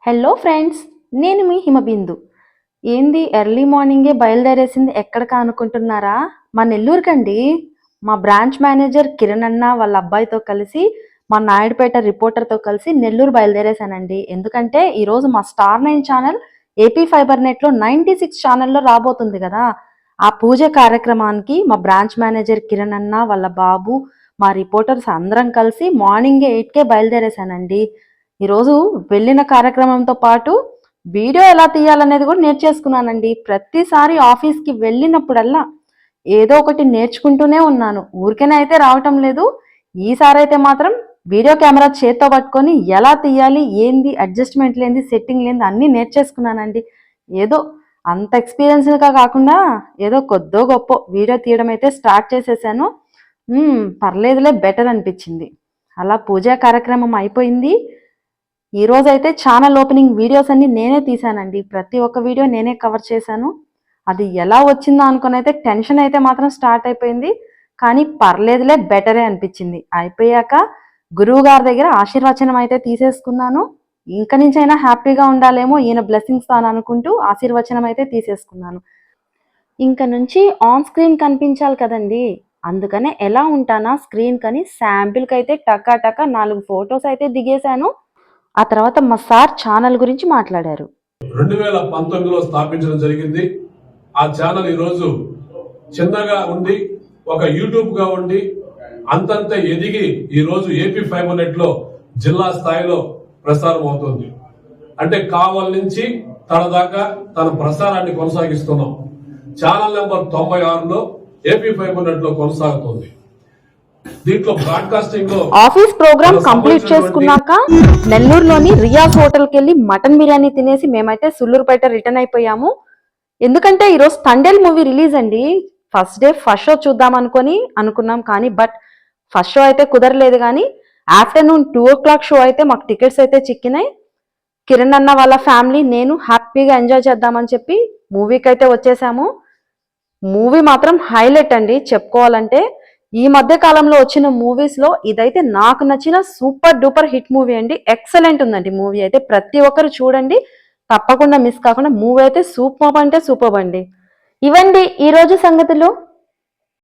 Hello friends, నేను మీ హిమబిందు. ఏంది early మార్నింగే బయలుదేరేసింది ఎక్కడికా అనుకుంటున్నారా? మా నెల్లూరుకండి. మా బ్రాంచ్ మేనేజర్ కిరణ్ అన్న వాళ్ళ అబ్బాయితో కలిసి, మా నాయుడుపేట రిపోర్టర్తో కలిసి నెల్లూరు బయలుదేరేశానండి. ఎందుకంటే ఈరోజు మా స్టార్ 9 ఛానల్ ఏపీ ఫైబర్ నెట్లో 96 ఛానల్లో రాబోతుంది కదా. ఆ పూజ కార్యక్రమానికి మా బ్రాంచ్ మేనేజర్ కిరణ్ అన్న వాళ్ళ బాబు, మా రిపోర్టర్స్ అందరం కలిసి మార్నింగే 8కే బయలుదేరేశానండి. ఈరోజు వెళ్ళిన కార్యక్రమంతో పాటు వీడియో ఎలా తీయాలనేది కూడా నేర్చేసుకున్నానండి. ప్రతిసారి ఆఫీస్కి వెళ్ళినప్పుడల్లా ఏదో ఒకటి నేర్చుకుంటూనే ఉన్నాను. ఊరికేనే అయితే రావటం లేదు. ఈసారి అయితే మాత్రం వీడియో కెమెరా చేత్తో పట్టుకొని ఎలా తీయాలి, ఏంది అడ్జస్ట్మెంట్ లేనిది, సెట్టింగ్ లేనిది అన్నీ నేర్చేసుకున్నానండి. ఏదో అంత ఎక్స్పీరియన్స్గా కాకుండా ఏదో కొద్దో గొప్ప వీడియో తీయడం అయితే స్టార్ట్ చేసేసాను. పర్లేదులే, బెటర్ అనిపించింది. అలా పూజా కార్యక్రమం అయిపోయింది. ఈరోజైతే ఛానల్ ఓపెనింగ్ వీడియోస్ అన్ని నేనే తీశానండి. ప్రతి ఒక్క వీడియో నేనే కవర్ చేశాను. అది ఎలా వచ్చిందో అనుకుని అయితే టెన్షన్ అయితే మాత్రం స్టార్ట్ అయిపోయింది. కానీ పర్లేదులే, బెటరే అనిపించింది. అయిపోయాక గురువు గారి దగ్గర ఆశీర్వచనం అయితే తీసేసుకున్నాను. ఇంక నుంచి అయినా హ్యాపీగా ఉండాలేమో ఈయన బ్లెస్సింగ్స్ అని అనుకుంటూ ఆశీర్వచనం అయితే తీసేసుకున్నాను. ఇంక నుంచి ఆన్ స్క్రీన్ కనిపించాలి కదండి, అందుకనే ఎలా ఉంటానా స్క్రీన్ కని శాంపిల్కి అయితే టకా టకా 4 ఫొటోస్ అయితే దిగేశాను. ఆ తర్వాత మా సార్ ఛానల్ గురించి మాట్లాడారు. 2019లో స్థాపించడం జరిగింది. ఆ ఛానల్ ఈరోజు చిన్నగా ఉండి ఒక యూట్యూబ్ గా ఉండి అంతంత ఎదిగి ఈరోజు ఏపీ ఫైబర్ నెట్ లో జిల్లా స్థాయిలో ప్రసారం అవుతుంది. అంటే కావల్ నుంచి తన దాకా తన ప్రసారాన్ని కొనసాగిస్తున్నాం. ఛానల్ నెంబర్ 96లో ఏపీ ఫైబర్ నెట్ లో కొనసాగుతుంది. దీంట్లో బ్రాడ్కాస్టింగ్ లో ఆఫీస్ ప్రోగ్రామ్ కంప్లీట్ చేసుకున్నాక నెల్లూరులోని రియాజ్ హోటల్కి వెళ్ళి మటన్ బిర్యానీ తినేసి మేమైతే సుల్లూరుపేట రిటర్న్ అయిపోయాము. ఎందుకంటే ఈరోజు తండేల్ మూవీ రిలీజ్ అండి. ఫస్ట్ డే ఫస్ట్ షో చూద్దాం అనుకున్నాం, కానీ బట్ ఫస్ట్ షో అయితే కుదరలేదు. కానీ ఆఫ్టర్నూన్ 2 o'clock షో అయితే మాకు టికెట్స్ అయితే చిక్కినాయి. కిరణ్ అన్న వాళ్ళ ఫ్యామిలీ, నేను హ్యాపీగా ఎంజాయ్ చేద్దామని చెప్పి మూవీకి అయితే వచ్చేసాము. మూవీ మాత్రం హైలైట్ అండి చెప్పుకోవాలంటే. ఈ మధ్య కాలంలో వచ్చిన మూవీస్ లో ఇదైతే నాకు నచ్చిన సూపర్ డూపర్ హిట్ మూవీ అండి. ఎక్సలెంట్ ఉందండి మూవీ అయితే. ప్రతి ఒక్కరు చూడండి, తప్పకుండా మిస్ కాకుండా. మూవీ అయితే సూపర్ అంటే సూపర్ అండి. ఇవండి ఈ రోజు సంగతులు.